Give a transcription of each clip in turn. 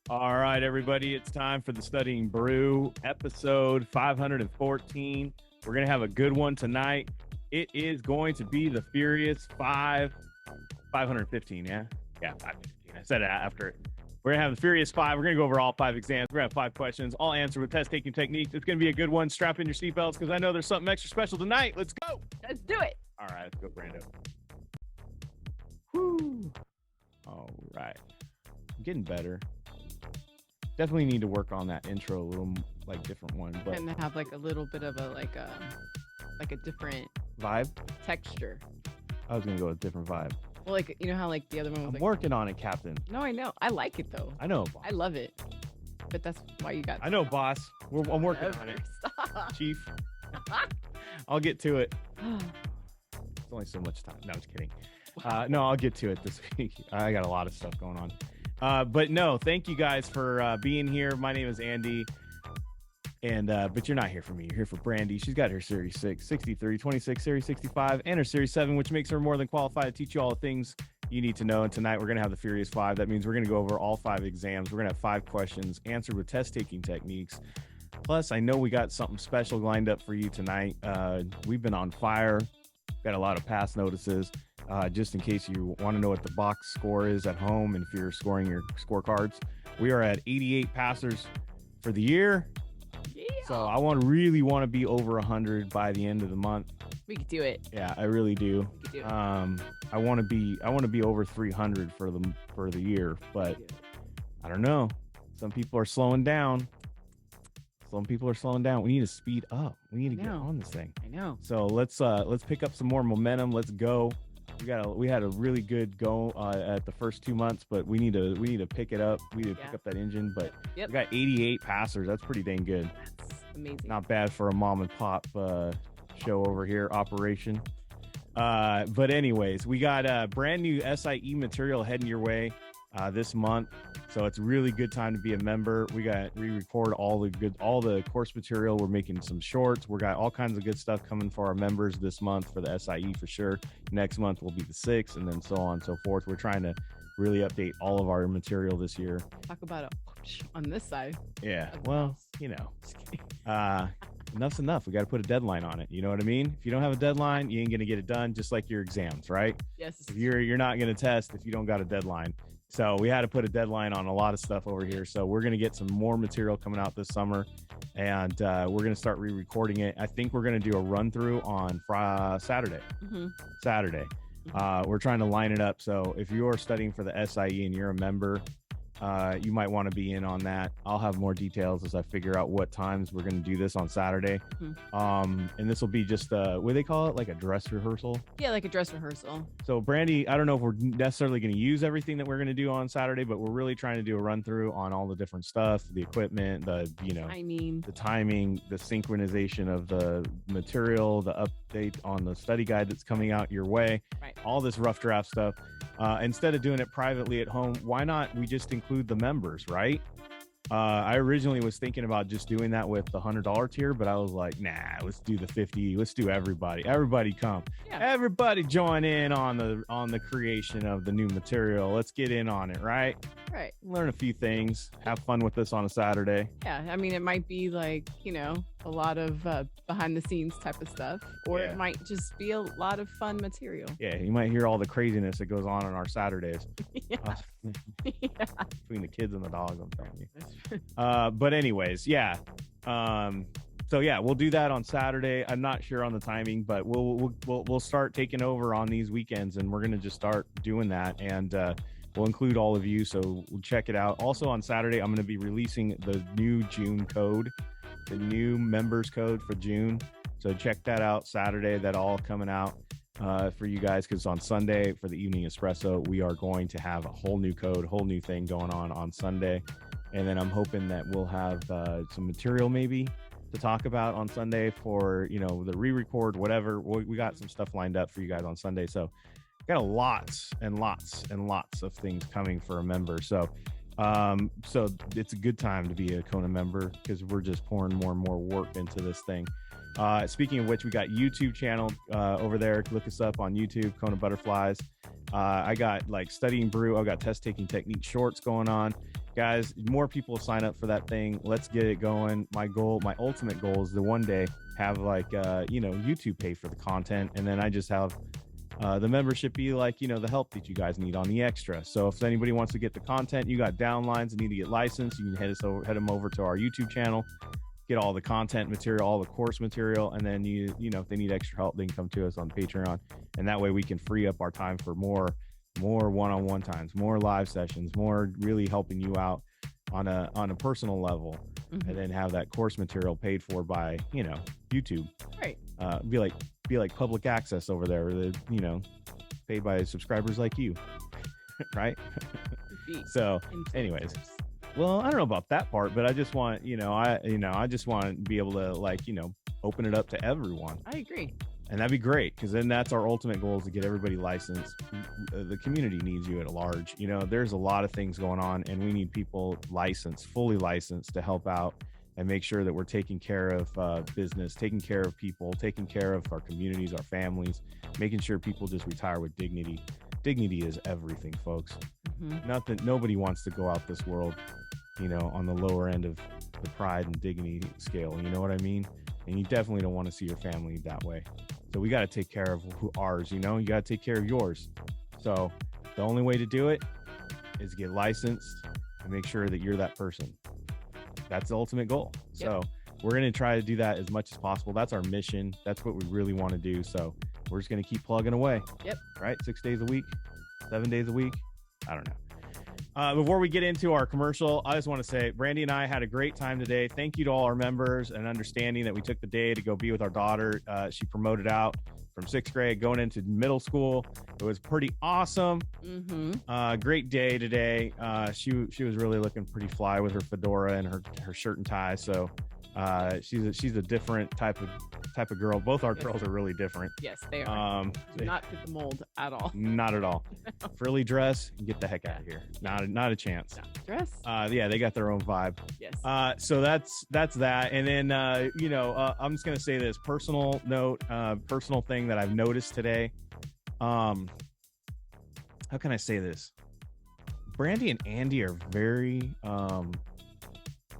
All right, everybody, it's time for the Studying Brew, episode 514. We're going to have a good one tonight. It is going to be the Furious 515, yeah? Yeah, 515. I said it after it. We're going to have the Furious 5. We're going to go over all 5 exams. We're going to have 5 questions, all answered with test-taking techniques. It's going to be a good one. Strap in your seatbelts because I know there's something extra special tonight. Let's go. Let's do it. All right, let's go, Brando. Woo. All right. I'm getting better. Definitely need to work on that intro a little, like, different one, but And have like a little bit of a different vibe. texture. I was gonna go with a different vibe. Well, like you know how like the other one was I'm like. working on it, Captain. No, I know. I like it though. I know, boss. I love it. But that's why you got. I know, boss. I'm working on it, Stop. Chief. I'll get to it. It's only so much time. No, I'm just kidding. No, I'll get to it this week. I got a lot of stuff going on. But no, thank you guys for being here. My name is Andy. And but you're not here for me. You're here for Brandy. She's got her Series 6, 63, 26, Series 65, and her Series 7, which makes her more than qualified to teach you all the things you need to know. And tonight we're going to have the Furious 5. That means we're going to go over all 5 exams. We're going to have 5 questions answered with test-taking techniques. Plus, I know we got something special lined up for you tonight. We've been on fire. Got a lot of pass notices. Just in case you want to know what the box score is at home and if you're scoring your scorecards. We are at 88 passers for the year. Yeah. So I really want to be over 100 by the end of the month. We could do it. Yeah, I really do. We could do it. I want to be over 300 for the year, but I don't know. Some people are slowing down. We need to speed up. We need to get on this thing. I know. So let's pick up some more momentum. Let's go. We had a really good go at the first 2 months, but we need to pick it up. We need to pick up that engine. But we got 88 passers. That's pretty dang good. That's amazing. Not bad for a mom and pop show over here operation. But anyways, we got a brand new SIE material heading your way this month. So it's a really good time to be a member. We record all the course material. We're making some shorts. We got all kinds of good stuff coming for our members this month for the SIE for sure. Next month will be the 6th and then so on and so forth. We're trying to really update all of our material this year. Talk about it on this side. Yeah. Well, you know, enough's enough. We got to put a deadline on it. You know what I mean? If you don't have a deadline, you ain't going to get it done, just like your exams, right? Yes. If you're not going to test if you don't got a deadline. So we had to put a deadline on a lot of stuff over here. So we're going to get some more material coming out this summer, and we're going to start re-recording it. I think we're going to do a run through on Saturday. Mm-hmm. Saturday. We're trying to line it up. So if you're studying for the SIE and you're a member, you might want to be in on that. I'll have more details as I figure out what times we're going to do this on Saturday. Mm-hmm. And this will be just what do they call it? Like a dress rehearsal? Yeah, like a dress rehearsal. So Brandy, I don't know if we're necessarily going to use everything that we're going to do on Saturday, but we're really trying to do a run through on all the different stuff, the equipment, the timing, the synchronization of the material, the update on the study guide that's coming out your way, right? All this rough draft stuff. Instead of doing it privately at home, why not we just include the members, right? I originally was thinking about just doing that with the $100 tier, but I was like, nah, let's do the 50. Let's do everybody. Everybody come. Yeah. Everybody join in on the creation of the new material. Let's get in on it, right? Right. Learn a few things. Have fun with this on a Saturday. Yeah, I mean, it might be like, a lot of behind the scenes type of stuff, or it might just be a lot of fun material. Yeah, you might hear all the craziness that goes on our Saturdays. Yeah. Between the kids and the dog, I'm telling you. But anyways, yeah. So yeah, we'll do that on Saturday. I'm not sure on the timing, but we'll start taking over on these weekends, and we're gonna just start doing that, and we'll include all of you. So we'll check it out. Also on Saturday, I'm gonna be releasing the new June code, the new members code for June. So check that out Saturday. That all coming out for you guys, because on Sunday for the evening espresso, we are going to have a whole new code, whole new thing going on Sunday. And then I'm hoping that we'll have some material maybe to talk about on Sunday for, the re-record, whatever. We got some stuff lined up for you guys on Sunday. So got lots and lots and lots of things coming for a member. So it's a good time to be a Kona member, because we're just pouring more and more work into this thing. Speaking of which, we got YouTube channel over there. Look us up on YouTube, KonaButterflyz. I got like Studying Brew. I got test taking technique shorts going on. guys, more people sign up for that thing. Let's get it going. My ultimate goal is to one day have like YouTube pay for the content, and then I just have the membership be like the help that you guys need on the extra. So if anybody wants to get the content, you got downlines and need to get licensed, you can head them over to our YouTube channel, get all the content material, all the course material, and then if they need extra help, they can come to us on Patreon, and that way we can free up our time for more one-on-one times, more live sessions, more really helping you out on a personal level, and then have that course material paid for by YouTube, right? Be like public access over there, paid by subscribers like you. Right? So anyways, well, I don't know about that part, but I just want I just want to be able to open it up to everyone. I agree. And that'd be great, because then that's our ultimate goal, is to get everybody licensed. The community needs you at large. There's a lot of things going on, and we need people fully licensed, to help out and make sure that we're taking care of business, taking care of people, taking care of our communities, our families, making sure people just retire with dignity. Dignity is everything, folks. Nobody wants to go out this world, on the lower end of the pride and dignity scale. You know what I mean? And you definitely don't want to see your family that way. So we got to take care of ours, you got to take care of yours. So the only way to do it is get licensed and make sure that you're that person. That's the ultimate goal. Yep. So we're going to try to do that as much as possible. That's our mission. That's what we really want to do. So we're just going to keep plugging away. Yep. Right? 6 days a week, 7 days a week. I don't know. Before we get into our commercial, I just want to say Brandy and I had a great time today. Thank you to all our members, and understanding that we took the day to go be with our daughter. She promoted out from 6th grade going into middle school. It was pretty awesome. Great day today. She was really looking pretty fly with her fedora and her shirt and tie. So she's a different type of girl. Both our girls are really different. Yes, they are. Do not fit the mold at all. Not at all. Frilly dress, get the heck out of here. Not a chance. Dress. Yeah, they got their own vibe. Yes. So that's that. And then I'm just gonna say this personal note, personal thing that I've noticed today. How can I say this? Brandy and Andy are very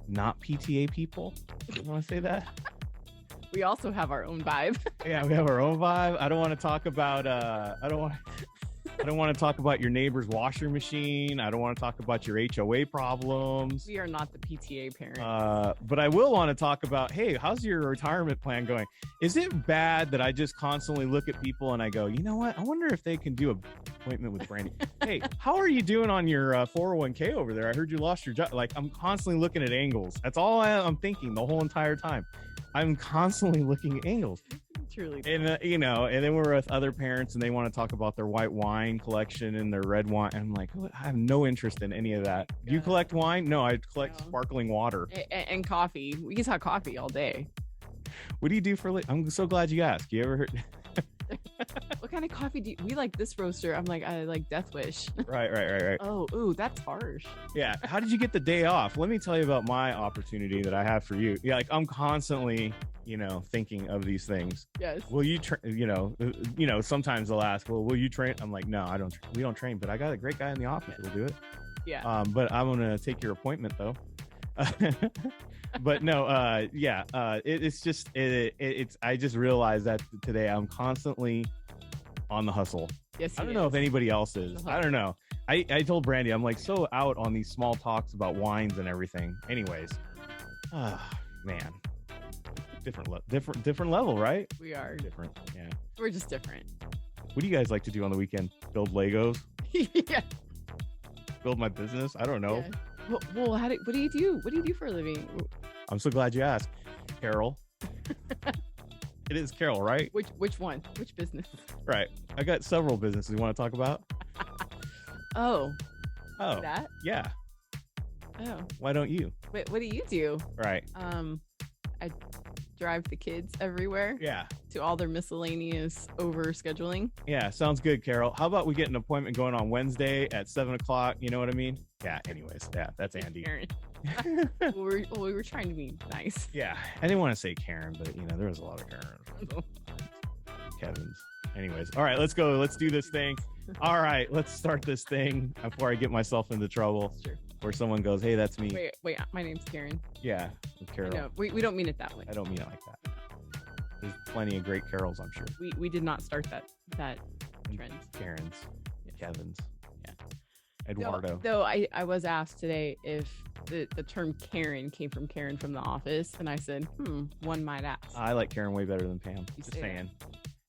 not PTA people. You want to say that? We also have our own vibe. Yeah, we have our own vibe. I don't want to talk about I don't want to talk about your neighbor's washer machine. I don't want to talk about your HOA problems. We are not the PTA parents. But I will want to talk about, hey, how's your retirement plan going? Is it bad that I just constantly look at people and I go, you know what? I wonder if they can do an appointment with Brandy. Hey, how are you doing on your 401k over there? I heard you lost your job. Like, I'm constantly looking at angles. That's all I'm thinking the whole entire time. I'm constantly looking at angles. Truly. And and then we're with other parents and they want to talk about their white wine collection and their red wine. And I'm like, I have no interest in any of that. Do you collect wine? No, I collect sparkling water and coffee. We can talk coffee all day. What do you do for I'm so glad you asked. You ever heard? What kind of coffee do you? We like this roaster. I'm like, I like Death Wish. Right. Oh, ooh, that's harsh. Yeah. How did you get the day off? Let me tell you about my opportunity that I have for you. Yeah, like I'm constantly, thinking of these things. Yes. Will you sometimes they'll ask, well, will you train? I'm like, no, I don't. We don't train, but I got a great guy in the office who'll do it. Yeah. But I'm gonna take your appointment though. But no, it's just it's I just realized that today I'm constantly on the hustle. Yes, I don't know if anybody else is. I don't know. I told Brandy, I'm like so out on these small talks about wines and everything. Anyways, man, different level, right? We are different. Yeah, we're just different. What do you guys like to do on the weekend? Build Legos? Yeah. Build my business? I don't know. Yeah. Well, what do you do? What do you do for a living? I'm so glad you asked, Carol. It is Carol, right? Which one? Which business? Right. I got several businesses you want to talk about. Oh. That? Yeah. Oh. Why don't you? Wait, what do you do? Right. I drive the kids everywhere. Yeah. To all their miscellaneous over scheduling. Yeah, sounds good, Carol. How about we get an appointment going on Wednesday at 7:00? You know what I mean? Yeah. Anyways, yeah, that's Andy. Karen. we were trying to be nice. Yeah, I didn't want to say Karen, but there was a lot of Karen. Kevin's. Anyways, all right, let's go. Let's do this thing. All right, let's start this thing before I get myself into trouble. Sure. where someone goes, "Hey, that's me." Wait, my name's Karen. Yeah, Carol. No, we don't mean it that way. I don't mean it like that. There's plenty of great Carols, I'm sure. We did not start that trend. Karens, Kevins. Yeah. Eduardo. Though I was asked today if the term Karen came from Karen from The Office, and I said, one might ask. I like Karen way better than Pam. You Just say saying.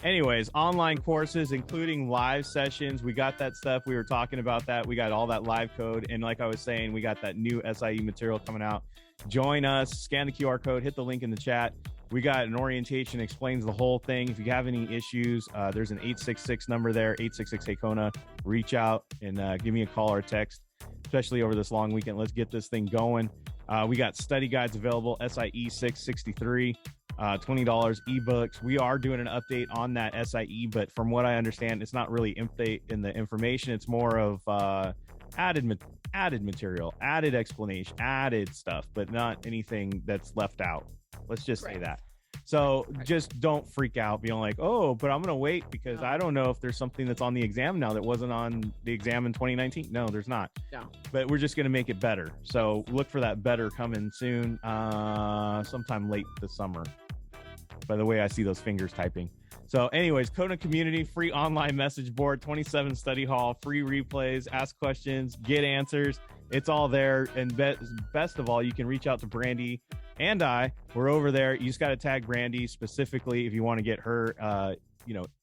Anyways, online courses, including live sessions. We got that stuff. We were talking about that. We got all that live code. And like I was saying, we got that new SIE material coming out. Join us, scan the QR code, hit the link in the chat. We got an orientation, explains the whole thing. If you have any issues, there's an 866 number there, 866-HEY-KONA. Reach out and give me a call or a text, especially over this long weekend. Let's get this thing going. We got study guides available, SIE 663. $20 ebooks. We are doing an update on that SIE, but from what I understand, it's not really update in the information. It's more of added material, added explanation, added stuff, but not anything that's left out. Let's just say that. So just don't freak out being like, oh, but I'm going to wait because I don't know if there's something that's on the exam now that wasn't on the exam in 2019. No, there's not. No. But we're just going to make it better. So look for that better coming soon, sometime late this summer. By the way, I see those fingers typing. So anyways, Kona community, free online message board, 27 study hall, free replays, ask questions, get answers. It's all there. And best of all, you can reach out to Brandy and we're over there. You just got to tag Brandy specifically if you want to get her,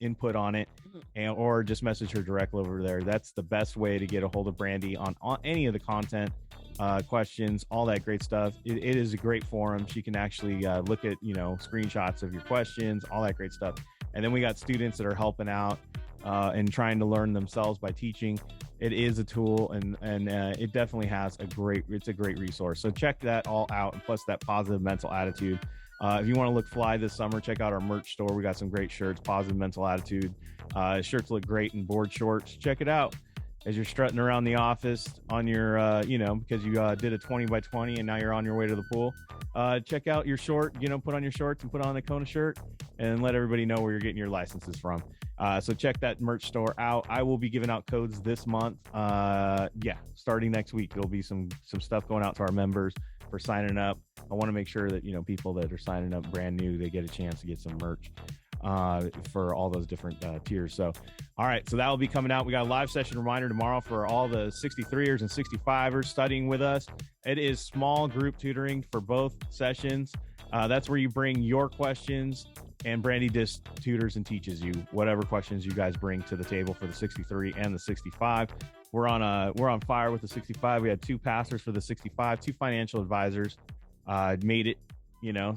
input on it, or just message her directly over there. That's the best way to get a hold of Brandy on any of the content, questions, all that great stuff. It is a great forum. She can actually look at, screenshots of your questions, all that great stuff. And then we got students that are helping out and trying to learn themselves by teaching. It is a tool, and it definitely has it's a great resource. So check that all out, and plus that positive mental attitude. If you want to look fly this summer, check out our merch store. We got some great shirts, positive mental attitude. Shirts look great in board shorts. Check it out as you're strutting around the office on your, because you did a 20 by 20 and now you're on your way to the pool. Check out your short, put on your shorts and put on a Kona shirt and let everybody know where you're getting your licenses from. So check that merch store out. I will be giving out codes this month. Starting next week, there'll be some stuff going out to our members for signing up. I want to make sure that, people that are signing up brand new, they get a chance to get some merch for all those different tiers. So, all right. So that will be coming out. We got a live session reminder tomorrow for all the 63ers and 65ers studying with us. It is small group tutoring for both sessions. That's where you bring your questions and Brandy just tutors and teaches you whatever questions you guys bring to the table for the 63 and the 65. We're on fire with the 65. We had 2 pastors for the 65, 2 financial advisors, made it,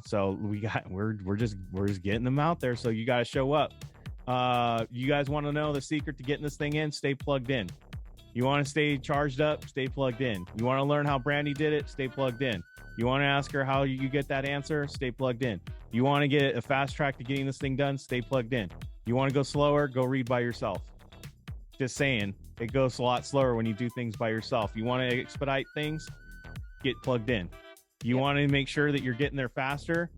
so we're just getting them out there. So you got to show up. You guys want to know the secret to getting this thing in? Stay plugged in. You want to stay charged up? Stay plugged in. You want to learn how Brandy did it? Stay plugged in. You want to ask her how you get that answer? Stay plugged in. You want to get a fast track to getting this thing done? Stay plugged in. You want to go slower? Go read by yourself. Just saying, it goes a lot slower when you do things by yourself. You want to expedite things? Get plugged in. You want to make sure that you're getting there faster?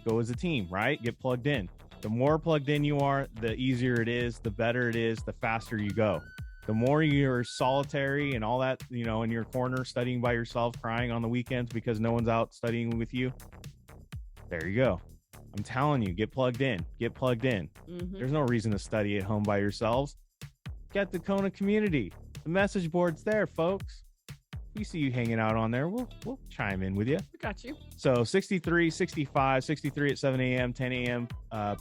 Go as a team, right? Get plugged in. The more plugged in you are, the easier it is, the better it is, the faster you go. The more you're solitary and all that, in your corner, studying by yourself, crying on the weekends because no one's out studying with you. There you go. I'm telling you, get plugged in. Get plugged in. Mm-hmm. There's no reason to study at home by yourselves. Get the Kona community. The message board's there, folks. We see you hanging out on there. We'll chime in with you. We got you. So 63, 65, 63 at 7 a.m., 10 a.m.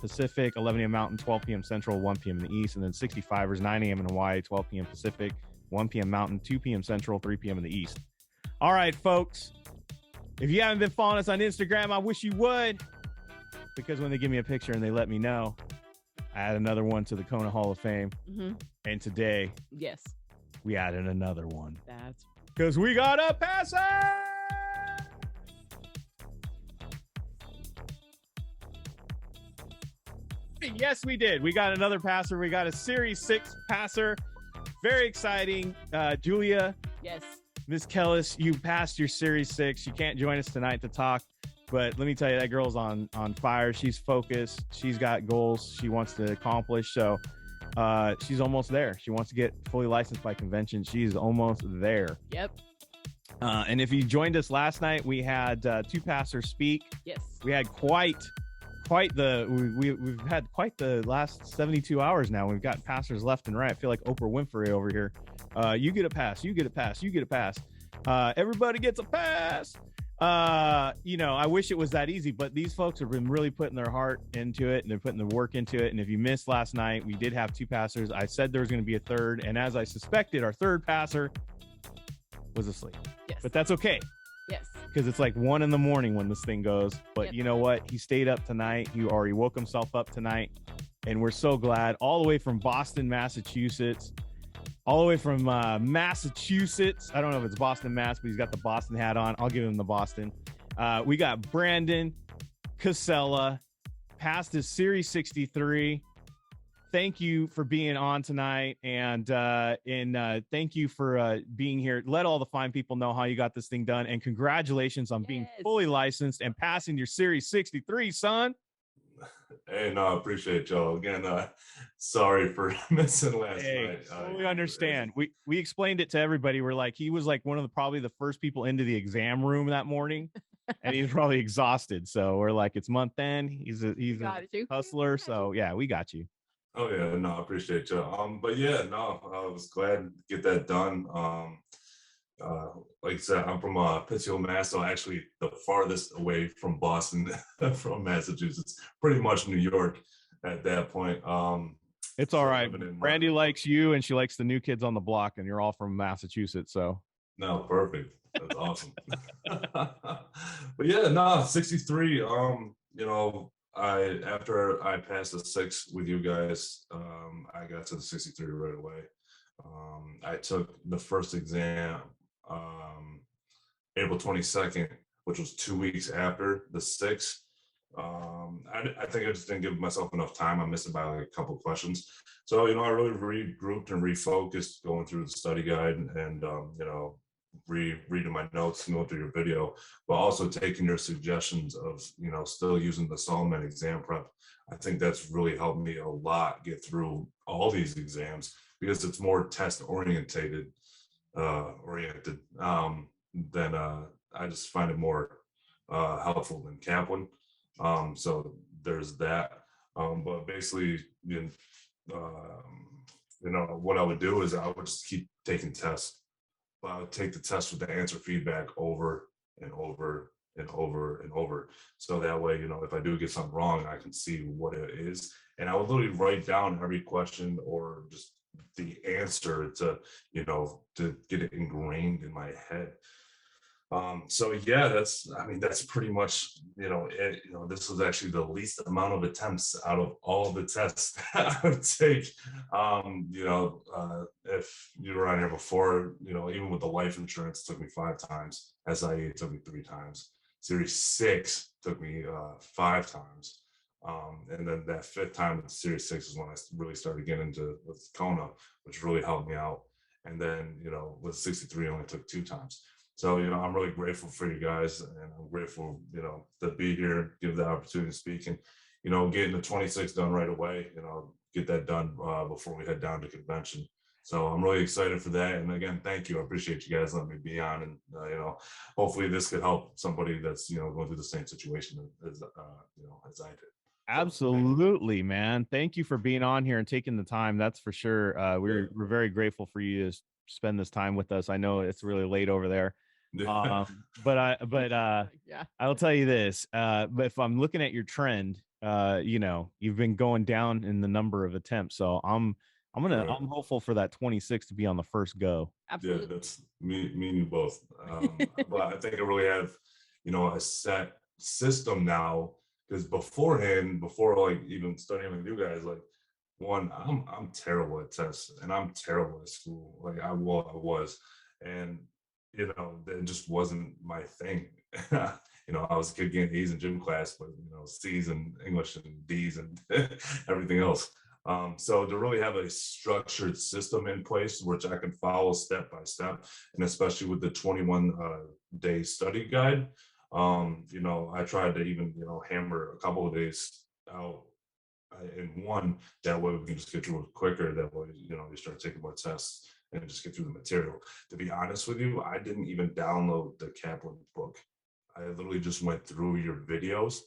Pacific, 11 a.m. Mountain, 12 p.m. Central, 1 p.m. in the East, and then 65ers, 9 a.m. in Hawaii, 12 p.m. Pacific, 1 p.m. Mountain, 2 p.m. Central, 3 p.m. in the East. All right, folks. If you haven't been following us on Instagram, I wish you would, because when they give me a picture and they let me know, I add another one to the Kona Hall of Fame. Mm-hmm. And today, we added another one. That's because we got a passer. Yes, we did. We got another passer. We got a Series 6 passer. Very exciting. Julia. Yes. Miss Kellis, you passed your Series 6. You can't join us tonight to talk, but let me tell you, that girl's on fire. She's focused. She's got goals she wants to accomplish. So she's almost there. She wants to get fully licensed by convention. She's almost there. Yep. And if you joined us last night, we had two pastors speak. Yes. We had quite we've had quite the last 72 hours now. We've got pastors left and right. I feel like Oprah Winfrey over here. You get a pass, you get a pass, you get a pass. Everybody gets a pass. I wish it was that easy, but these folks have been really putting their heart into it and they're putting the work into it. And if you missed last night, we did have two pastors. I said there was going to be a third, and as I suspected, our third pastor was asleep. Yes. But that's okay. Yes. Because it's like 1 a.m. when this thing goes. But Yep. You know what? He stayed up tonight. He already woke himself up tonight. And we're so glad. All the way from Boston, Massachusetts. All the way from Massachusetts. I don't know if it's Boston, Mass, but he's got the Boston hat on. I'll give him the Boston. We got Brandon Casella, passed his Series 63. Thank you for being on tonight, and thank you for being here. Let all the fine people know how you got this thing done, and congratulations on being fully licensed and passing your Series 63, son. Hey, no, I appreciate y'all. Again, sorry for missing last night. Totally understand. We explained it to everybody. We're like, he was like one of probably the first people into the exam room that morning, and he's probably exhausted. So we're like, it's month end. He's a hustler. So yeah, we got you. Oh yeah, no, I appreciate you. But yeah, no, I was glad to get that done. Like I said, I'm from Pittsfield, Mass, so actually the farthest away from Boston, from Massachusetts, pretty much New York at that point. It's all right. Brandy likes you, and she likes the new kids on the block, and you're all from Massachusetts, so. No, perfect. That's awesome. But yeah, no, 63. After I passed the 6 with you guys, I got to the 63 right away. I took the first exam April 22nd, which was 2 weeks after the 6. I think I just didn't give myself enough time. I missed it by like a couple questions. So, I really regrouped and refocused going through the study guide and, reading my notes and going through your video, but also taking your suggestions of, still using the Solomon exam prep. I think that's really helped me a lot get through all these exams because it's more test oriented than I just find it more helpful than Kaplan. So there's that. But basically, what I would do is I would just keep taking tests. I would take the test with the answer feedback over and over and over and over. So that way, if I do get something wrong, I can see what it is. And I would literally write down every question or just the answer to get it ingrained in my head. So yeah, that's pretty much, this was actually the least amount of attempts out of all the tests I would take. If you were on here before, even with the life insurance, it took me 5 times. SIA took me 3 times. Series 6 took me 5 times. And then that 5th time with Series 6 is when I really started getting into with Kona, which really helped me out. And then, with 63, I only took 2 times. So, I'm really grateful for you guys, and I'm grateful, to be here, give the opportunity to speak, and, getting the 26 done right away, get that done before we head down to convention. So I'm really excited for that. And again, thank you. I appreciate you guys letting me be on, and, hopefully this could help somebody that's, going through the same situation as I did. Absolutely, man. Thank you for being on here and taking the time. That's for sure. We're very grateful for you to spend this time with us. I know it's really late over there. But I'll tell you this, but if I'm looking at your trend, you've been going down in the number of attempts. So I'm hopeful for that 26 to be on the first go. Absolutely. Yeah, that's me and you both. But I think I really have, a set system now, because before like even studying with you guys, like, one, I'm terrible at tests and I'm terrible at school. Like I was, and that just wasn't my thing. I was a kid getting A's in gym class, but C's in English and D's and everything else. So to really have a structured system in place, which I can follow step by step, and especially with the 21-day study guide, I tried to even hammer a couple of days out in one. That way we can just get through it quicker. That way you start taking more tests and just get through the material. To be honest with you, I didn't even download the Kaplan book. I literally just went through your videos,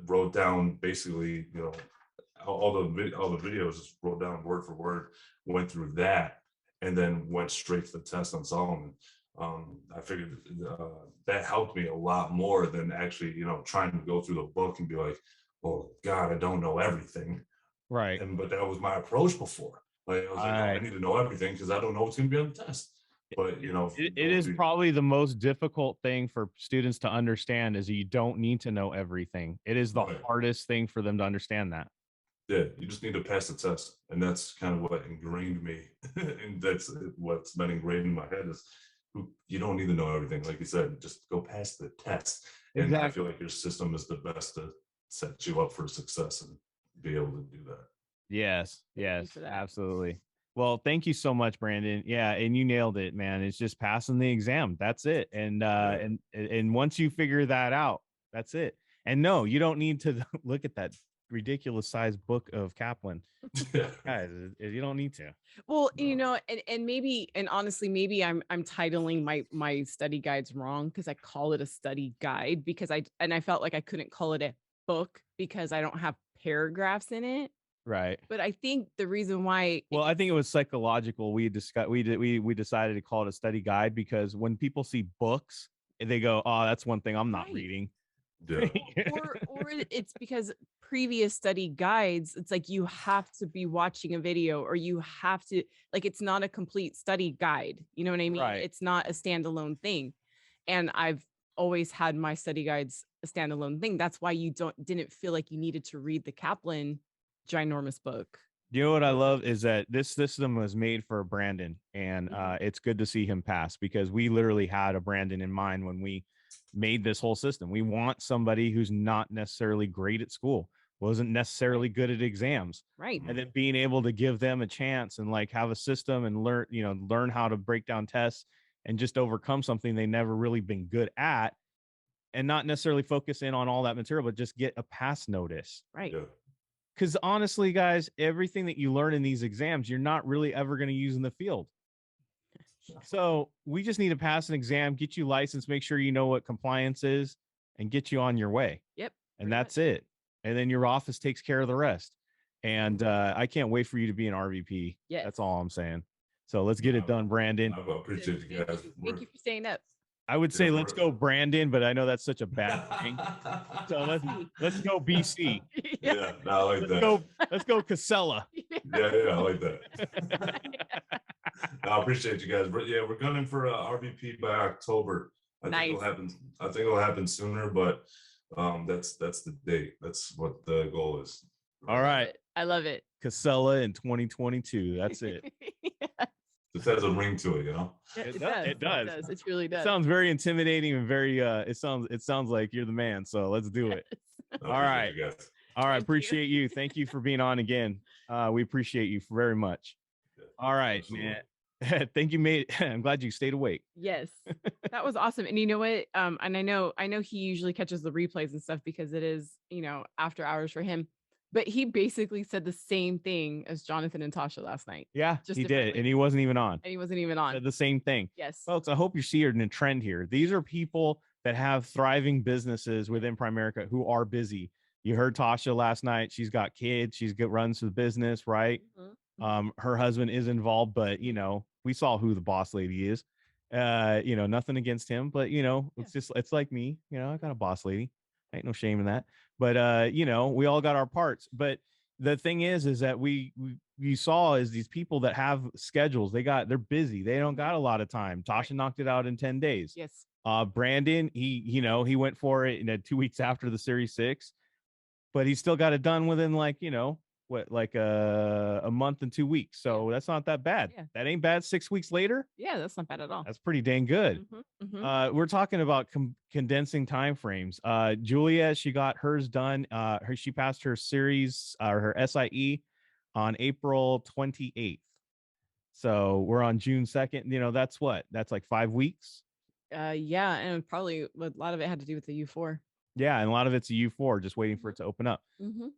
wrote down basically, all the videos, just wrote down word for word, went through that, and then went straight to the test on Solomon. I figured that helped me a lot more than actually, trying to go through the book and be like, oh God, I don't know everything. Right. But that was my approach before. Like, I was like, oh, I need to know everything because I don't know what's going to be on the test. But, it is probably the most difficult thing for students to understand is you don't need to know everything. It is the hardest thing for them to understand that. Yeah, you just need to pass the test. And that's kind of what ingrained me. And that's what's been ingrained in my head is you don't need to know everything. Like you said, just go pass the test. And exactly. I feel like your system is the best to set you up for success and be able to do that. Yes, absolutely. Well, thank you so much, Brandon. Yeah, and you nailed it, man. It's just passing the exam. That's it. And and once you figure that out, that's it. And no, you don't need to look at that ridiculous sized book of Kaplan. Guys, you don't need to. Well, and maybe, and honestly, maybe I'm titling my study guides wrong because I call it a study guide because I felt like I couldn't call it a book because I don't have paragraphs in it. Right. But I think the reason why, I think it was psychological. We decided to call it a study guide because when people see books, they go, "Oh, that's one thing I'm not reading." Yeah. or it's because previous study guides, it's like you have to be watching a video or you have to, like, it's not a complete study guide. You know what I mean? Right. It's not a standalone thing. And I've always had my study guides a standalone thing. That's why you didn't feel like you needed to read the Kaplan ginormous book. You know what I love is that this system was made for Brandon, and it's good to see him pass because we literally had a Brandon in mind when we made this whole system. We want somebody who's not necessarily great at school, wasn't necessarily good at exams, right? And then being able to give them a chance and like have a system and learn how to break down tests and just overcome something they never really been good at, and not necessarily focus in on all that material, but just get a pass notice, right? Yeah. Because honestly, guys, everything that you learn in these exams, you're not really ever going to use in the field. So we just need to pass an exam, get you licensed, make sure you know what compliance is, and get you on your way. Yep. And that's it. And then your office takes care of the rest. And I can't wait for you to be an RVP. Yes. That's all I'm saying. So let's get it done, Brandon. I appreciate you guys. Thank you for staying up. I would say let's go Brandon, but I know that's such a bad thing. So let's go BC. Yeah, no, I like Let's go Casella. Yeah, I like that. No, I appreciate you guys. We're gunning for RVP by October. I think it'll happen sooner, but that's the date. That's what the goal is. All right. I love it. Casella in 2022. That's it. This has a ring to it, It does. It really does. It sounds very intimidating and very it sounds like you're the man. So let's do it. All right. Appreciate you. Thank you for being on again. We appreciate you very much. All right, absolutely. Man. Thank you, mate. I'm glad you stayed awake. Yes. That was awesome. And you know what? And I know he usually catches the replays and stuff because it is, after hours for him. But he basically said the same thing as Jonathan and Tasha last night. Yeah, he did. And he wasn't even on. Said the same thing. Yes. Folks, I hope you see a trend here. These are people that have thriving businesses within Primerica who are busy. You heard Tasha last night. She's got kids. Runs the business, right? Mm-hmm. Her husband is involved, but, we saw who the boss lady is. Nothing against him, but, it's like me. I got a boss lady. Ain't no shame in that. But we all got our parts. But the thing is that we saw is these people that have schedules. They're busy. They don't got a lot of time. Tasha knocked it out in 10 days. Yes. Brandon, he went for it in 2 weeks after the Series 6, but he still got it done within a month and 2 weeks. So that's not that bad. Yeah. That ain't bad. 6 weeks later. Yeah, that's not bad at all. That's pretty dang good. Mm-hmm. Mm-hmm. We're talking about condensing time frames. Julia, she got hers done. She passed her series, her SIE on April 28th. So we're on June 2nd. That's like 5 weeks. Yeah, and probably a lot of it had to do with the U4. Yeah, and a lot of it's a U4, just waiting for it to open up. Mm-hmm.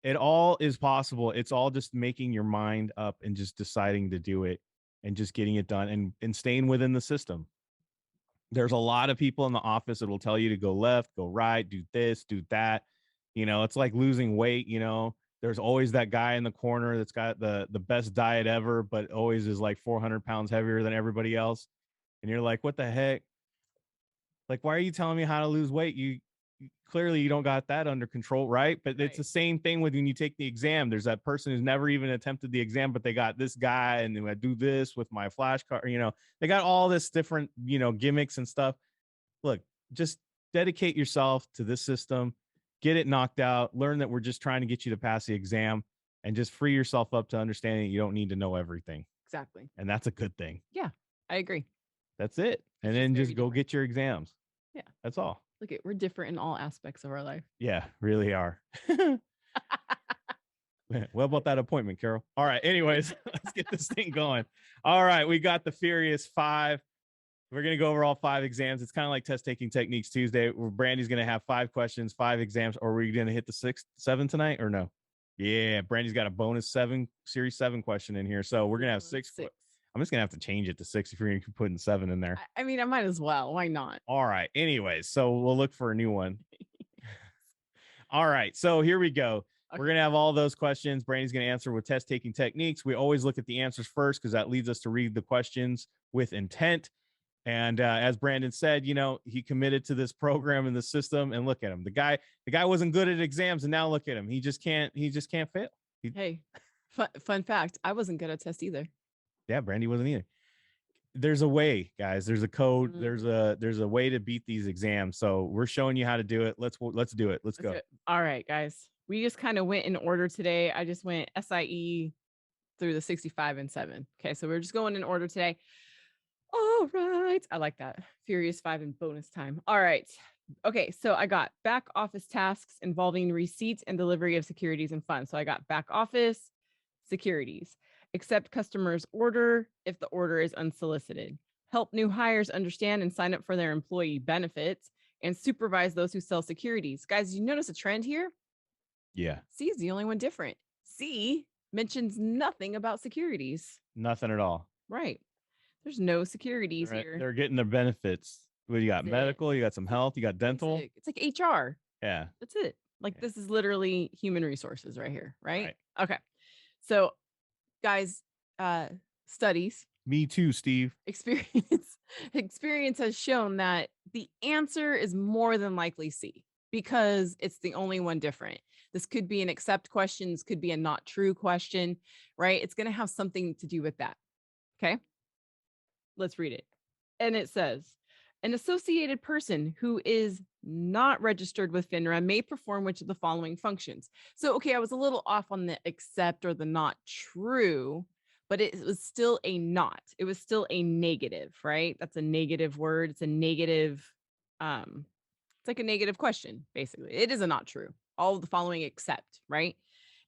It all is possible. It's all just making your mind up and just deciding to do it and just getting it done and staying within the system. There's a lot of people in the office that will tell you to go left, go right, do this, do that. It's like losing weight. There's always that guy in the corner that's got the best diet ever, but always is like 400 pounds heavier than everybody else. And you're like, what the heck? Like, why are you telling me how to lose weight? Clearly you don't got that under control, right? But it's the same thing with when you take the exam. There's that person who's never even attempted the exam, but they got this guy and I do this with my flashcard. They got all this different, gimmicks and stuff. Look, just dedicate yourself to this system, get it knocked out, learn that we're just trying to get you to pass the exam, and just free yourself up to understanding you don't need to know everything. Exactly. And that's a good thing. Yeah, I agree. That's it. And then just go get your exams. Yeah. That's all. Look, we're different in all aspects of our life. Yeah, really are. What about that appointment, Carol? All right. Anyways, let's get this thing going. All right. We got the Furious 5. We're going to go over all 5 exams. It's kind of like Test Taking Techniques Tuesday, where Brandy's going to have 5 questions, 5 exams. Or are we going to hit the 7 tonight or no? Yeah. Brandy's got a bonus series 7 question in here. So we're going to have 6. I'm just going to have to change it to 6 if you're going to keep putting 7 in there. I mean, I might as well. Why not? All right. Anyways, so we'll look for a new one. All right. So here we go. Okay. We're going to have all those questions. Brandy's going to answer with Test Taking Techniques. We always look at the answers first because that leads us to read the questions with intent. And as Brandon said, he committed to this program and the system. And look at him. The guy wasn't good at exams, and now look at him. He just can't fail. Hey, fun fact. I wasn't good at tests either. Yeah, Brandy wasn't either. There's a way, guys. There's a code. Mm-hmm. There's a way to beat these exams. So we're showing you how to do it. Let's do it. Let's go. All right, guys. We just kind of went in order today. I just went SIE through the 65 and 7. Okay, so we're just going in order today. All right. I like that. Furious 5 and bonus time. All right. Okay, so I got back office tasks involving receipt and delivery of securities and funds. So I got back office, securities. Accept customer's order if the order is unsolicited. Help new hires understand and sign up for their employee benefits, and supervise those who sell securities. Guys, you notice a trend here? Yeah. C is the only one different. C mentions nothing about securities. Nothing at all. Right. There's no securities here. They're getting their benefits. What you got? That's medical, you got some health, you got dental. It's like HR. Yeah. That's it. Like this is literally human resources right here, right? Okay. So guys, studies. Me too, Steve. Experience has shown that the answer is more than likely C, because it's the only one different. This could be an accept question. This could be a not true question, right? It's going to have something to do with that. Okay. Let's read it. And it says, an associated person who is not registered with FINRA may perform which of the following functions. So, okay, I was a little off on the accept or the not true, but it was still a not. It was still a negative, right? That's a negative word. It's a negative, it's like a negative question, basically. It is a not true. All of the following except, right?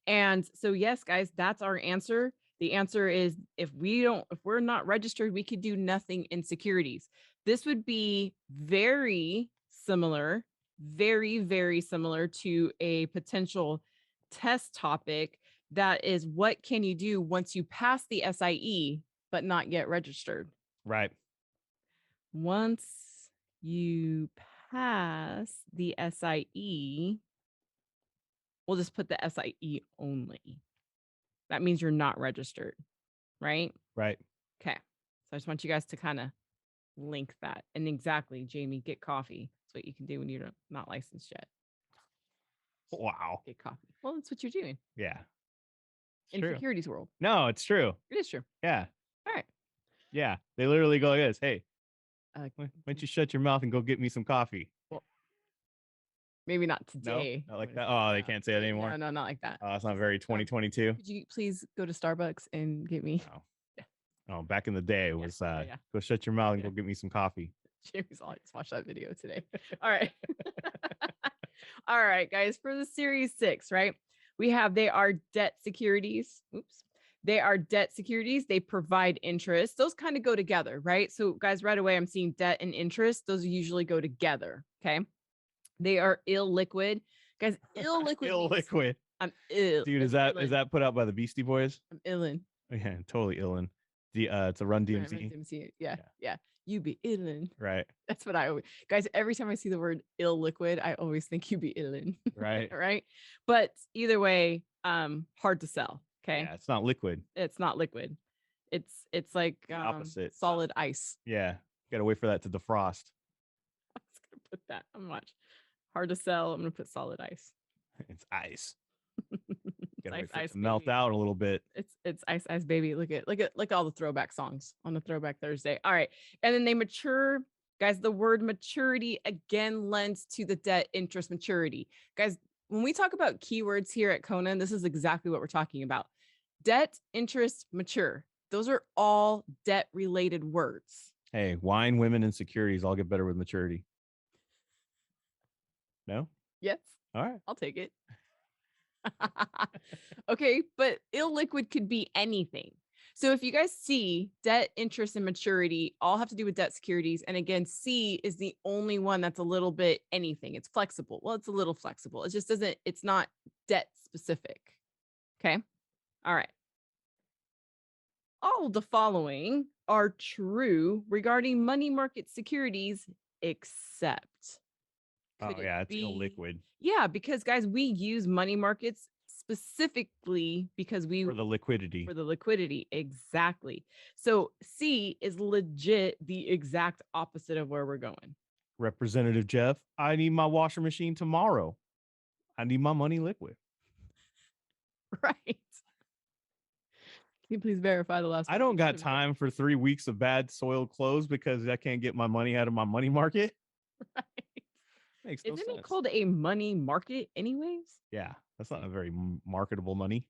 And so, yes, guys, that's our answer. The answer is if we're not registered, we could do nothing in securities. This would be very similar, very, very similar to a potential test topic. That is, what can you do once you pass the SIE, but not yet registered? Right. Once you pass the SIE, we'll just put the SIE only. That means you're not registered, right? Right. Okay. So I just want you guys to kind of link that. And exactly, Jamie, get coffee. That's what you can do when you're not licensed yet. Wow. Get coffee. Well, that's what you're doing. Yeah. In securities world. No, it's true. It is true. Yeah. All right. Yeah. They literally go like this. Hey, why don't you shut your mouth and go get me some coffee? Well, maybe not today. No, not like that. Oh, they can't say that anymore. No, not like that. Oh, it's not very 2022. Could you please go to Starbucks and get me? Oh, yeah. Oh, back in the day it was go shut your mouth and go get me some coffee. Jamie's always watched that video today. All right. All right, guys, for the series 6, right? We have, they are debt securities. Oops. They are debt securities. They provide interest. Those kind of go together, right? So guys, right away, I'm seeing debt and interest. Those usually go together. Okay. They are illiquid. Guys, illiquid. Illiquid. I'm ill. Dude, is that put out by the Beastie Boys? I'm illin. Oh, yeah, totally illin. It's a Run Run DMC. DMC. Yeah. You be illin. Right. That's what I always, guys, every time I see the word ill liquid, I always think you be illin. Right. Right. But either way, hard to sell. Okay. Yeah, it's not liquid. It's not liquid. It's like The opposite. solid ice. Yeah. Gotta wait for that to defrost. I was gonna put that on watch. Hard to sell. I'm gonna put solid ice. It's ice. It's Gotta ice, wait for it ice, to melt baby. out a little bit. It's ice, ice, baby. Look at all the throwback songs on the Throwback Thursday. All right, and then they mature, guys. The word maturity again lends to the debt interest maturity, guys. When we talk about keywords here at Kona, this is exactly what we're talking about. Debt, interest, mature. Those are all debt related words. Hey, wine, women, and securities all get better with maturity. No? Yes. All right. I'll take it. Okay, but illiquid could be anything. So if you guys see debt, interest, and maturity all have to do with debt securities. And again, C is the only one that's a little bit anything. It's flexible. Well, it's a little flexible. It just doesn't, it's not debt specific. Okay. All right. All of the following are true regarding money market securities, except. Oh, Could it yeah, it's be- illiquid Yeah, because guys, we use money markets specifically because we for the liquidity. for the liquidity. Exactly. So C is legit the exact opposite of where we're going. Representative Jeff, I need my washer machine tomorrow. I need my money liquid. Right. Can you please verify the last? I don't got 15 minutes? time for 3 weeks of bad soiled clothes because I can't get my money out of my money market. Right. Makes no Isn't sense. it called a money market anyways? Yeah, that's not a very marketable money.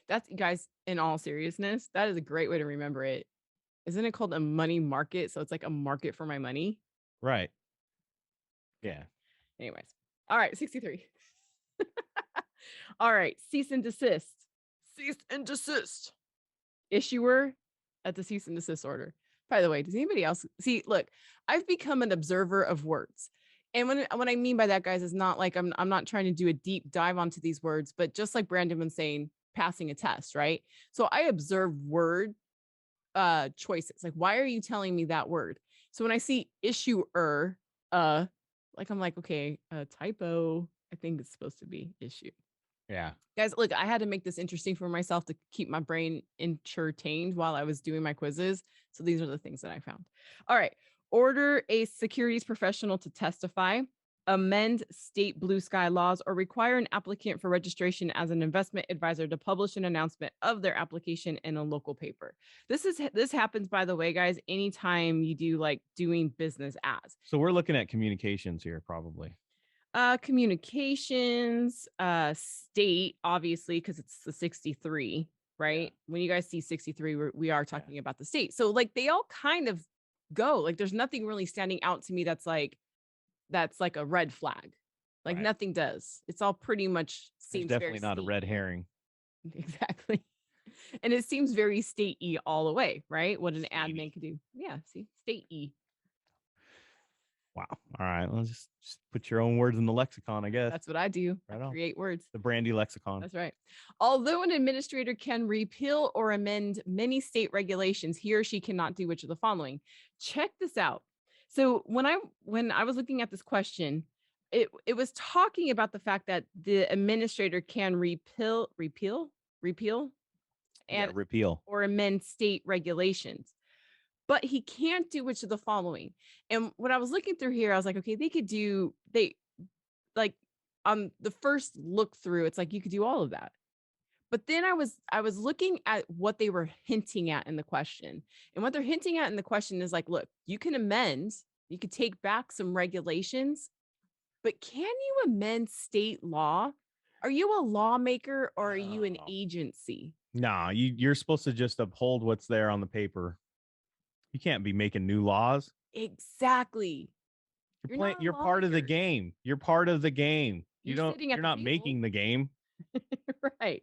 That's, guys, in all seriousness, that is a great way to remember it. Isn't it called a money market? So it's like a market for my money. Right. Yeah. Anyways. All right, 63. All right, cease and desist. Cease and desist. Issuer at the cease and desist order. By the way, does anybody else see? Look, I've become an observer of words. And what I mean by that, guys, is not like I'm not trying to do a deep dive onto these words, but just like Brandon was saying, passing a test, right? So I observe word choices. Like, why are you telling me that word? So when I see issuer, like I'm like, okay, typo. I think it's supposed to be issue. Yeah. Guys, look, I had to make this interesting for myself to keep my brain entertained while I was doing my quizzes. So these are the things that I found. All right. Order a securities professional to testify, amend state blue sky laws, or require an applicant for registration as an investment advisor to publish an announcement of their application in a local paper. This happens, by the way, guys, anytime you do like doing business as. So we're looking at communications here, probably. Communications, state, obviously, because it's the 63, right? Yeah. When you guys see 63, we are talking about the state. So like they all kind of go, like there's nothing really standing out to me that's like a red flag. Like Right. nothing does. It's all pretty much seems It's definitely very not a red herring. Exactly. And it seems very state-y all the way, right? What an Statey. admin could do. Yeah, see, state-y. Wow. All right. Well, just put your own words in the lexicon, I guess. That's what I do. Right I on. create words. The Brandy lexicon. That's right. Although an administrator can repeal or amend many state regulations, he or she cannot do which of the following. Check this out. So when I was looking at this question, it was talking about the fact that the administrator can repeal and repeal or amend state regulations, but he can't do which of the following. And when I was looking through here, I was like, okay, they like on the first look through, it's like you could do all of that. But then I was looking at what they were hinting at in the question. And what they're hinting at in the question is like, look, you can amend, you could take back some regulations, but can you amend state law? Are you a lawmaker or are you an agency? No, you're supposed to just uphold what's there on the paper. You can't be making new laws. Exactly. You're part of the game. You're part of the game. You're not making the game. Right.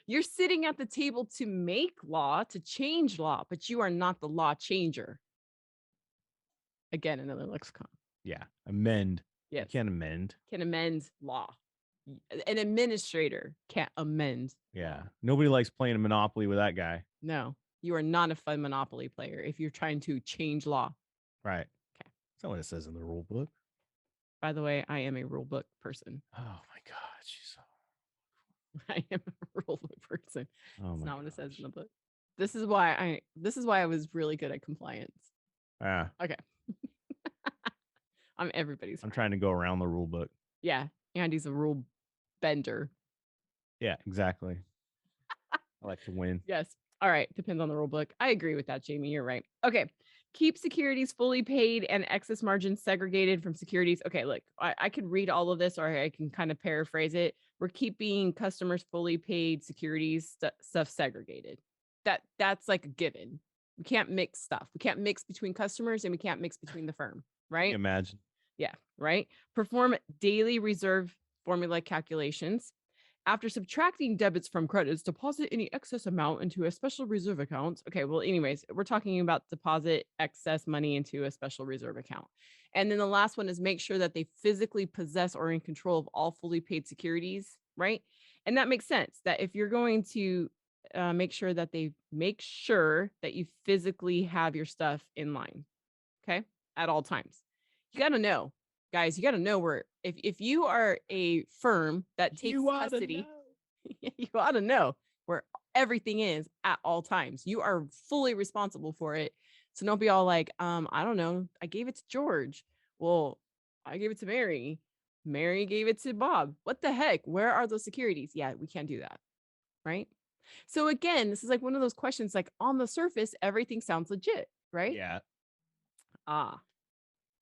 You're sitting at the table to make law, to change law, but you are not the law changer. Again, another lexicon. Yeah. Amend. Yes. You can't amend. Can amend law. An administrator can't amend. Yeah. Nobody likes playing a Monopoly with that guy. No. You are not a fun Monopoly player if you're trying to change law. Right. Okay. That's not what it says in the rule book. By the way, I am a rule book person. Oh my God. She's I am a rule book person. oh It's my not what it says gosh. in the book. This is why I was really good at compliance. Ah, Okay. I'm everybody's I'm friend. trying to go around the rule book. Yeah. Andy's a rule bender. Yeah, exactly. I like to win. Yes. All right. Depends on the rule book. I agree with that, Jamie. You're right. Okay. Keep securities fully paid and excess margins segregated from securities. Okay. Look, I could read all of this or I can kind of paraphrase it. We're keeping customers fully paid securities stuff segregated. That's like a given. We can't mix stuff. We can't mix between customers and we can't mix between the firm. Can Right. you imagine? Yeah. Right. Perform daily reserve formula calculations. After subtracting debits from credits, deposit any excess amount into a special reserve account. Okay, well, anyways, we're talking about deposit excess money into a special reserve account. And then the last one is make sure that they physically possess or in control of all fully paid securities, right? And that makes sense that if you're going to make sure that you physically have your stuff in line, okay, at all times. You got to know, guys, you got to know where, if you are a firm that takes custody, you ought to know where everything is at all times. You are fully responsible for it. So don't be all like, I don't know, I gave it to George. Well, I gave it to Mary. Mary gave it to Bob. What the heck? Where are those securities? Yeah, we can't do that. Right. So again, this is like one of those questions, like on the surface, everything sounds legit, right? Yeah.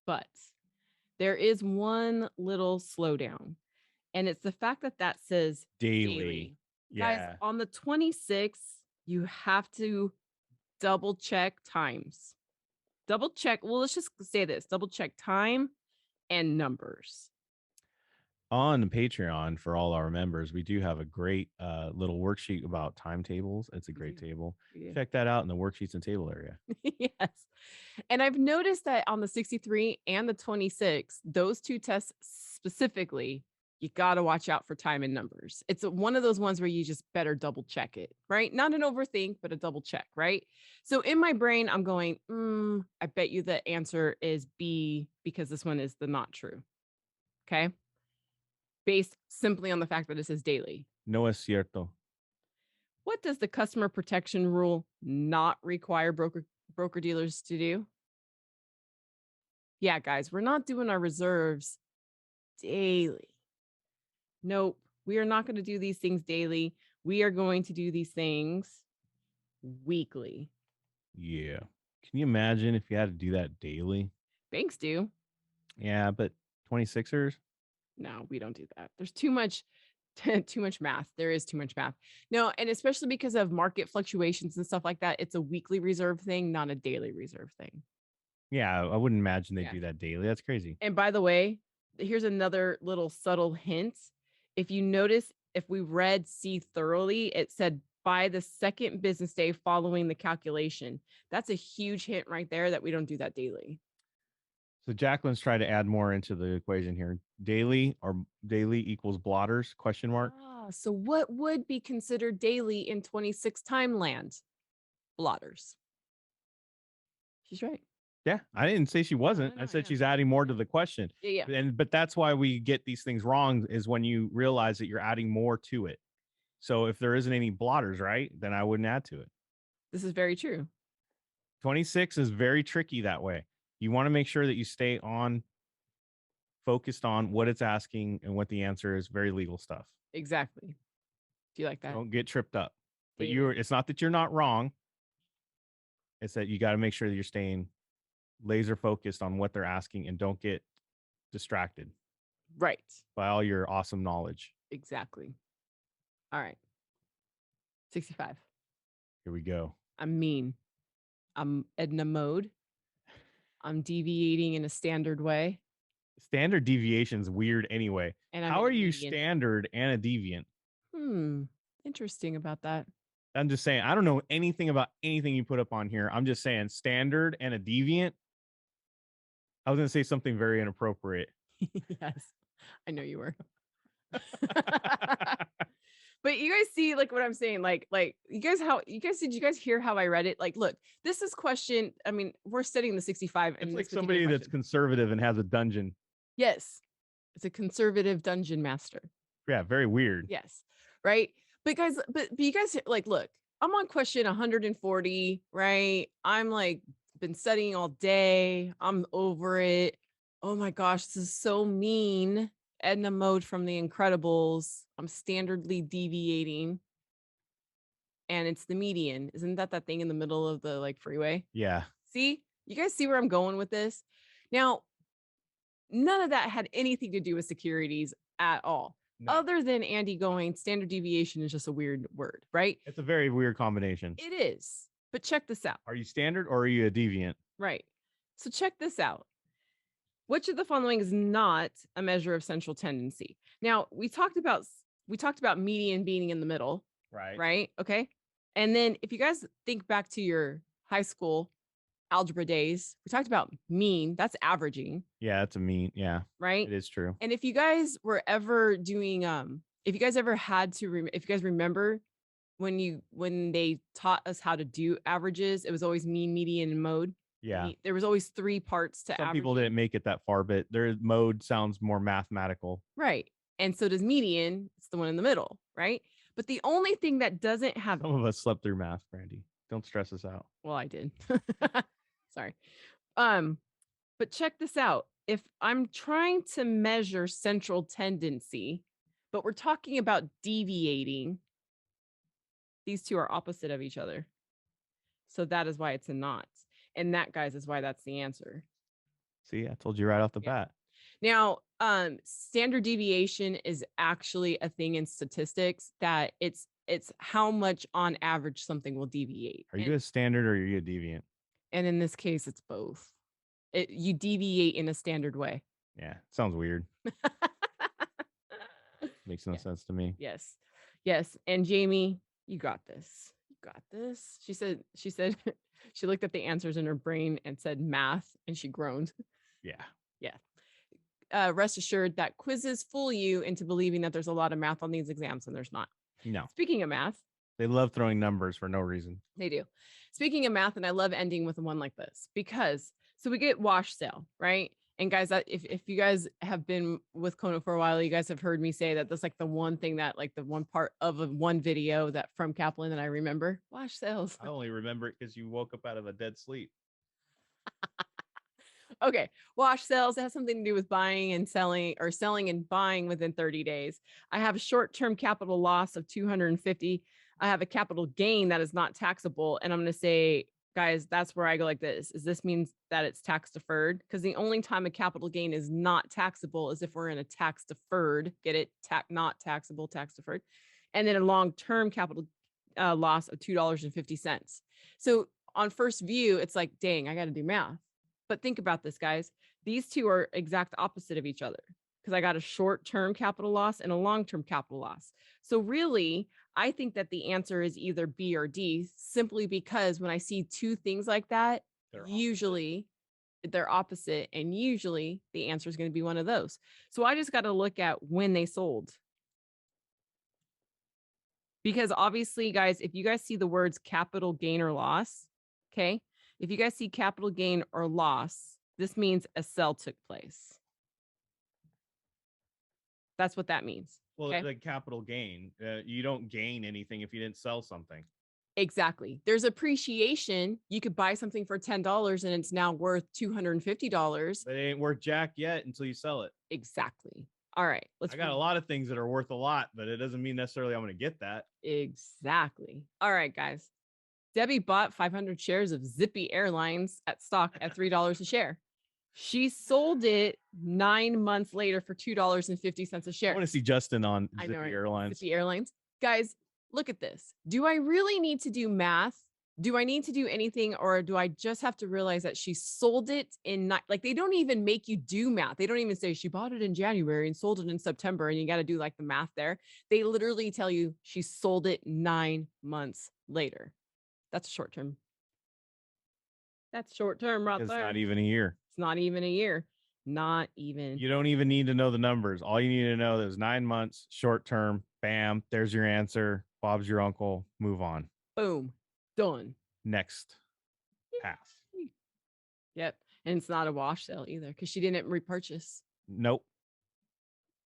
But there is one little slowdown, and it's the fact that says daily. Yeah. Guys, on the 26th, you have to double check times. Double check. Well, let's just say this: double check time and numbers. On Patreon for all our members, we do have a great little worksheet about timetables. It's a great table. Check that out in the worksheets and table area. Yes. And I've noticed that on the 63 and the 26, those two tests specifically, you got to watch out for time and numbers. It's one of those ones where you just better double check it, right? Not an overthink, but a double check, right? So in my brain, I'm going, I bet you the answer is B because this one is the not true. Okay. Based simply on the fact that it says daily. No es cierto. What does the customer protection rule not require broker dealers to do? Yeah, guys, we're not doing our reserves daily. Nope, we are not going to do these things daily. We are going to do these things weekly. Yeah. Can you imagine if you had to do that daily? Banks do. Yeah, but 26ers? No, we don't do that. There's too much math. There is too much math. No, and especially because of market fluctuations and stuff like that, it's a weekly reserve thing, not a daily reserve thing. Yeah, I wouldn't imagine they do that daily. That's crazy. And by the way, here's another little subtle hint. If you notice, if we read C thoroughly, it said by the second business day following the calculation. That's a huge hint right there that we don't do that daily. So Jacqueline's trying to add more into the equation here. Daily equals blotters, question mark. So what would be considered daily in 26 time land? Blotters. She's right. Yeah, I didn't say she wasn't. I said she's adding more to the question. Yeah. But that's why we get these things wrong, is when you realize that you're adding more to it. So if there isn't any blotters, right, then I wouldn't add to it. This is very true. 26 is very tricky that way. You want to make sure that you stay focused on what it's asking and what the answer is. Very legal stuff. Exactly. Do you like that? Don't get tripped up. But it's not that you're not wrong. It's that you got to make sure that you're staying laser focused on what they're asking and don't get distracted. Right. By all your awesome knowledge. Exactly. All right. 65. Here we go. I'm mean. I'm Edna mode. I'm deviating in a standard way. Standard deviation is weird anyway. And how are you standard and a deviant? Interesting about that. I'm just saying, I don't know anything about anything you put up on here. I'm just saying standard and a deviant. I was going to say something very inappropriate. Yes, I know you were. But you guys see like what I'm saying, like did you guys hear how I read it? Like, look, this is question. I mean, we're studying the 65 and It's this like particular somebody that's question. conservative and has a dungeon. Yes. It's a conservative dungeon master. Yeah, very weird. Yes. Right. But guys, but you guys like, look, I'm on question 140, right? I'm like been studying all day. I'm over it. Oh my gosh, this is so mean. Edna Mode from The Incredibles. I'm standardly deviating. And it's the median. Isn't that thing in the middle of the like freeway? Yeah. See, you guys see where I'm going with this? Now, none of that had anything to do with securities at all. No. Other than Andy going, standard deviation is just a weird word, right? It's a very weird combination. It is. But check this out. Are you standard or are you a deviant? Right. So check this out. Which of the following is not a measure of central tendency? Now, we talked about median being in the middle. Right. Right. Okay. And then if you guys think back to your high school algebra days, we talked about mean, that's averaging. Yeah, that's a mean. Yeah. Right. It is true. And if you guys were ever doing, if you guys ever had to, if you guys remember when they taught us how to do averages, it was always mean, median, and mode. Yeah. There was always 3 parts to Some people didn't make it that far, but their mode sounds more mathematical. Right. And so does median. It's the one in the middle. Right. But the only thing that doesn't have. Some of us slept through math, Brandy. Don't stress us out. Well, I did. Sorry. But check this out. If I'm trying to measure central tendency, but we're talking about deviating, these two are opposite of each other. So that is why it's a not. And that, guys, is why that's the answer. See, I told you right off the bat. Now, standard deviation is actually a thing in statistics that it's how much on average something will deviate. Are you a standard or are you a deviant? And in this case, it's both. You deviate in a standard way. Yeah, sounds weird. Makes no sense to me. Yes. Yes. And Jamie, you got this. You got this. She said she looked at the answers in her brain and said math, and she groaned. Yeah. Yeah. Rest assured that quizzes fool you into believing that there's a lot of math on these exams, and there's not. No. Speaking of math, they love throwing numbers for no reason. They do. Speaking of math, and I love ending with one like this because so we get wash sale, right? And guys, that if you guys have been with Kona for a while, you guys have heard me say that that's like the one thing that like the one part of one video that from Kaplan that I remember. Wash sales. I only remember it because you woke up out of a dead sleep. Okay. Wash sales has something to do with buying and selling or selling and buying within 30 days. I have a short-term capital loss of 250. I have a capital gain that is not taxable. And I'm going to say, guys, that's where I go like this. This means that it's tax deferred because the only time a capital gain is not taxable is if we're in a tax deferred, get it? Not taxable, tax deferred. And then a long-term capital loss of $2.50. So on first view, it's like, dang, I got to do math. But think about this, guys. These two are exact opposite of each other because I got a short-term capital loss and a long-term capital loss. So really, I think that the answer is either B or D simply because when I see two things like that, usually they're opposite and usually the answer is going to be one of those. So I just got to look at when they sold. Because obviously, guys, if you guys see the words capital gain or loss, okay? If you guys see capital gain or loss, this means a sell took place. That's what that means. Well, okay? the capital gain, you don't gain anything if you didn't sell something. Exactly. There's appreciation. You could buy something for $10 and it's now worth $250. But it ain't worth jack yet until you sell it. Exactly. All right. I got a lot of things that are worth a lot, but it doesn't mean necessarily I'm going to get that. Exactly. All right, guys. Debbie bought 500 shares of Zippy Airlines at stock at $3 a share. She sold it 9 months later for $2.50 a share. I want to see Justin on Zippy Airlines. Zippy Airlines. Guys, look at this. Do I really need to do math? Do I need to do anything, or do I just have to realize that she sold it in like they don't even make you do math. They don't even say she bought it in January and sold it in September and you got to do like the math there. They literally tell you she sold it 9 months later. That's short term. That's short term right there. It's not even a year. It's not even a year. Not even. You don't even need to know the numbers. All you need to know is 9 months, short term. Bam. There's your answer. Bob's your uncle. Move on. Boom. Done. Next path. Yep. And it's not a wash sale either because she didn't repurchase. Nope.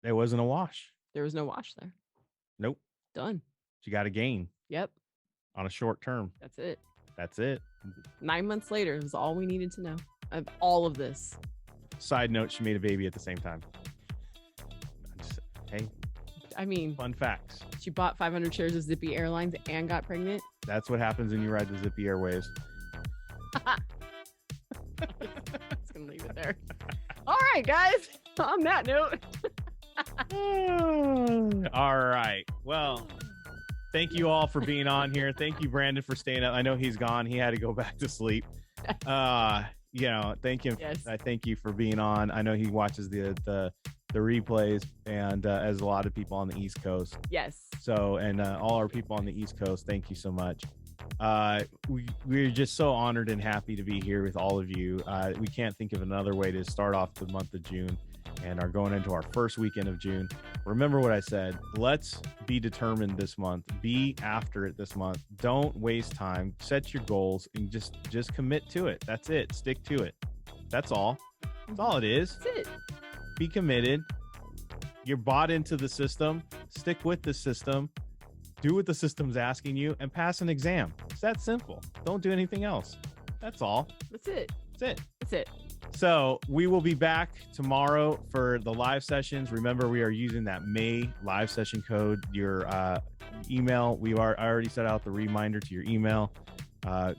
It wasn't a wash. There was no wash there. Nope. Done. She got a gain. Yep. On a short term. That's it. That's it. 9 months later, it was all we needed to know of all of this. Side note, she made a baby at the same time. Hey. I mean, fun facts. She bought 500 shares of Zippy Airlines and got pregnant. That's what happens when you ride the Zippy Airwaves. Just gonna leave it there. All right, guys. On that note. All right. Well, thank you all for being on here. Thank you, Brandon, for staying up. I know he's gone. He had to go back to sleep. Thank you. Yes. I thank you for being on. I know he watches the replays, and as a lot of people on the East Coast. Yes. So, and all our people on the East Coast, thank you so much. We're just so honored and happy to be here with all of you. We can't think of another way to start off the month of June and are going into our first weekend of June. Remember what I said. Let's be determined this month. Be after it this month. Don't waste time. Set your goals and just commit to it. That's it. Stick to it. That's all. That's all it is. That's it. Be committed. You're bought into the system. Stick with the system. Do what the system's asking you and pass an exam. It's that simple. Don't do anything else. That's all. That's it. That's it. That's it. So we will be back tomorrow for the live sessions. Remember, we are using that May live session code. Your email, I already set out the reminder to your email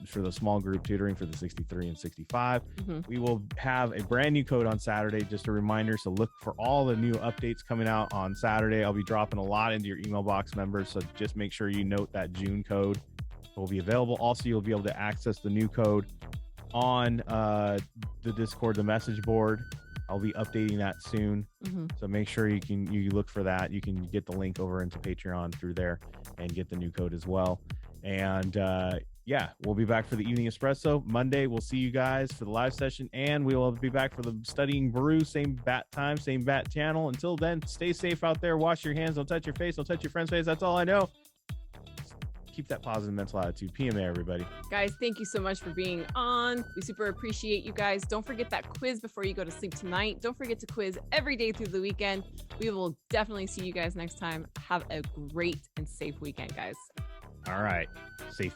for the small group tutoring for the 63 and 65. Mm-hmm. We will have a brand new code on Saturday, just a reminder. So look for all the new updates coming out on Saturday. I'll be dropping a lot into your email box, members. So just make sure you note that June code will be available. Also, you'll be able to access the new code on the Discord, the message board. I'll be updating that soon. Mm-hmm. So make sure you look for that. You can get the link over into Patreon through there and get the new code as well. And we'll be back for the evening espresso Monday. We'll see you guys for the live session, and we will be back for the Studying Brew, same bat time, same bat channel. Until then, stay safe out there. Wash your hands. Don't touch your face. Don't touch your friend's face. That's all I know. Keep that positive mental attitude. PMA, everybody. Guys, thank you so much for being on. We super appreciate you guys. Don't forget that quiz before you go to sleep tonight. Don't forget to quiz every day through the weekend. We will definitely see you guys next time. Have a great and safe weekend, guys. All right. Safe.